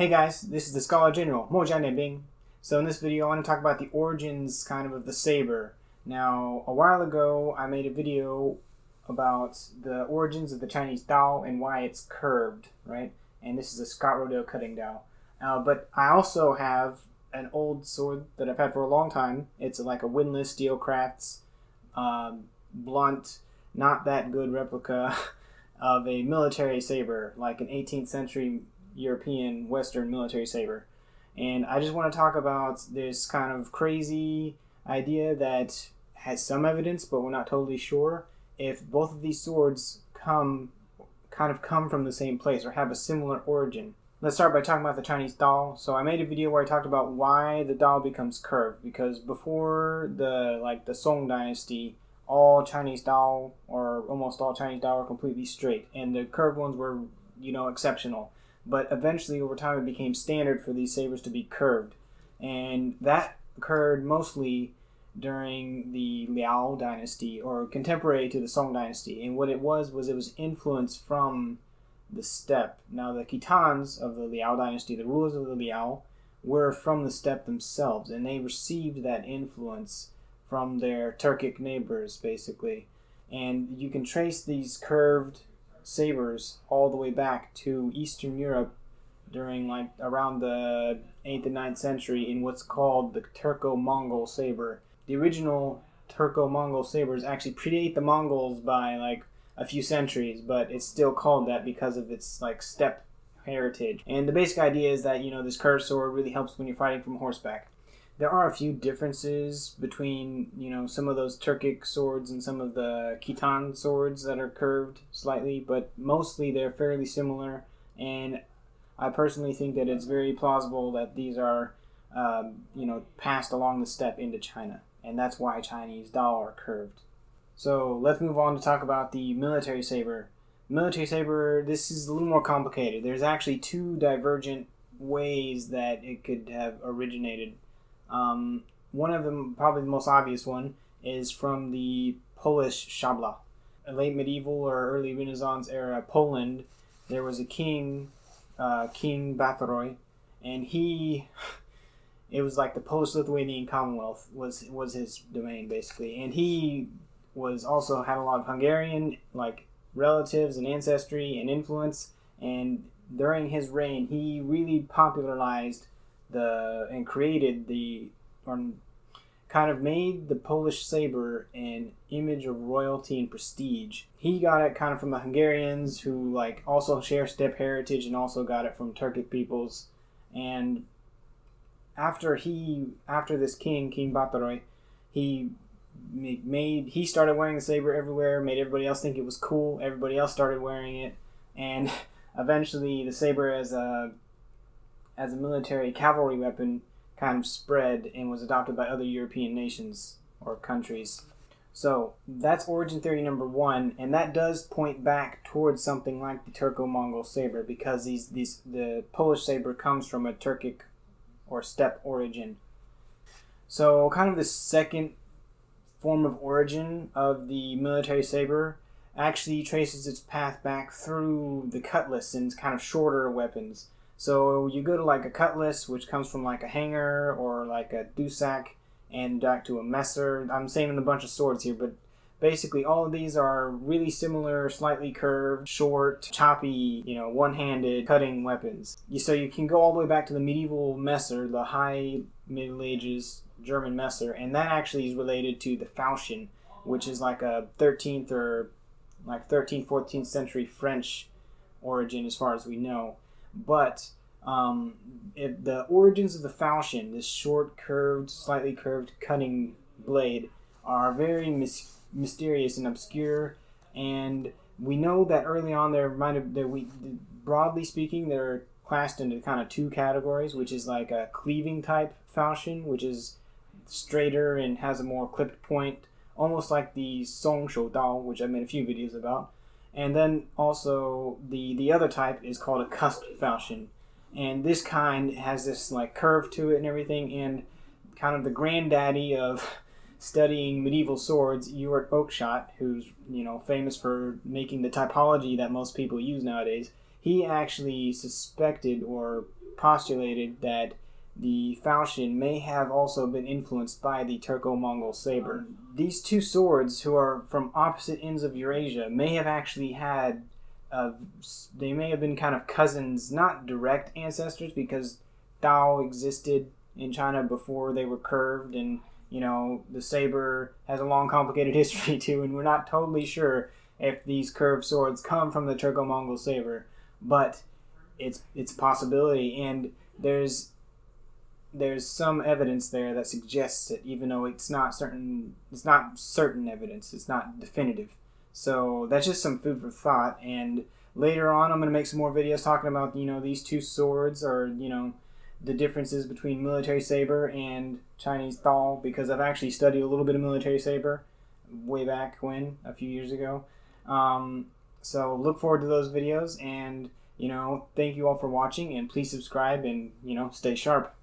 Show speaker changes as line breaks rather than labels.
Hey guys, this is the Scholar General, Mo Bing. So in this video I want to talk about the origins of the saber. Now, a while ago I made a video about the origins of the Chinese Dao and why it's curved, right? And this is a Scott Rodale cutting Dao. But I also have an old sword that I've had for a long time. It's like a windlass steel crafts, blunt, not that good replica of a military saber, like an 18th century European Western military saber. And I just want to talk about this kind of crazy idea that has some evidence, but we're not totally sure if both of these swords come from the same place or have a similar origin. Let's start by talking about the Chinese Dao. So I made a video where I talked about why the Dao becomes curved, because before the Song Dynasty, all Chinese Dao, or almost all Chinese Dao, were completely straight, and the curved ones were, exceptional. But eventually, over time, it became standard for these sabers to be curved. And that occurred mostly during the Liao dynasty, or contemporary to the Song dynasty. And what it was influenced from the steppe. Now, the Khitans of the Liao dynasty, the rulers of the Liao, were from the steppe themselves, and they received that influence from their Turkic neighbors, basically. And you can trace these curved sabers all the way back to Eastern Europe during around the 8th and 9th century in what's called the Turco-Mongol saber. The original Turco-Mongol sabers actually predate the Mongols by a few centuries, but it's still called that because of its steppe heritage. And the basic idea is that this curved sword really helps when you're fighting from horseback. There are a few differences between, some of those Turkic swords and some of the Khitan swords that are curved slightly, but mostly they're fairly similar, and I personally think that it's very plausible that these are, passed along the steppe into China, and that's why Chinese Dao are curved. So let's move on to talk about the military saber. Military saber, this is a little more complicated. There's actually two divergent ways that it could have originated. One of them, probably the most obvious one, is from the Polish szabla. In late medieval or early Renaissance era Poland, there was a king, King Batory, and it was like the Polish-Lithuanian Commonwealth was his domain, basically. And he was also had a lot of Hungarian, relatives and ancestry and influence, and during his reign, he really popularized and created made the Polish saber an image of royalty and prestige. He got it from the Hungarians, who also share steppe heritage, and also got it from Turkic peoples. And after this King Batory, he started wearing the saber everywhere, made everybody else think it was cool. Everybody else started wearing it, and eventually the saber as a military cavalry weapon spread and was adopted by other European nations or countries. So that's origin theory number one, and that does point back towards something like the Turco-Mongol saber, because the Polish saber comes from a Turkic or steppe origin. So the second form of origin of the military saber actually traces its path back through the cutlass and shorter weapons. So you go to a cutlass, which comes from a hanger or a dusak, and back to a messer. I'm saying a bunch of swords here, but basically all of these are really similar, slightly curved, short, choppy, one-handed cutting weapons. So you can go all the way back to the medieval messer, the high Middle Ages German messer, and that actually is related to the falchion, which is a 13th or 13th, 14th century French origin as far as we know. But if the origins of the falchion, this short, curved, slightly curved cutting blade, are very mysterious and obscure, and we know that early on broadly speaking, they're classed into two categories, which is a cleaving type falchion, which is straighter and has a more clipped point, almost like the Song Shou Dao, which I made a few videos about. And then also the other type is called a cusp falchion, and this kind has this curve to it and everything. And the granddaddy of studying medieval swords, Ewart Oakeshott, who's famous for making the typology that most people use nowadays, he actually suspected or postulated that the falchion may have also been influenced by the Turco-Mongol saber. These two swords, who are from opposite ends of Eurasia, may have actually had, they may have been kind of cousins, not direct ancestors, because Dao existed in China before they were curved, and the saber has a long, complicated history too, and we're not totally sure if these curved swords come from the Turco-Mongol saber, but it's a possibility, and there's some evidence there that suggests it, even though it's not certain evidence, it's not definitive. So that's just some food for thought, and later on I'm going to make some more videos talking about, these two swords, or, the differences between military saber and Chinese Dao, because I've actually studied a little bit of military saber way back when, a few years ago. So look forward to those videos, and, thank you all for watching, and please subscribe, and, stay sharp.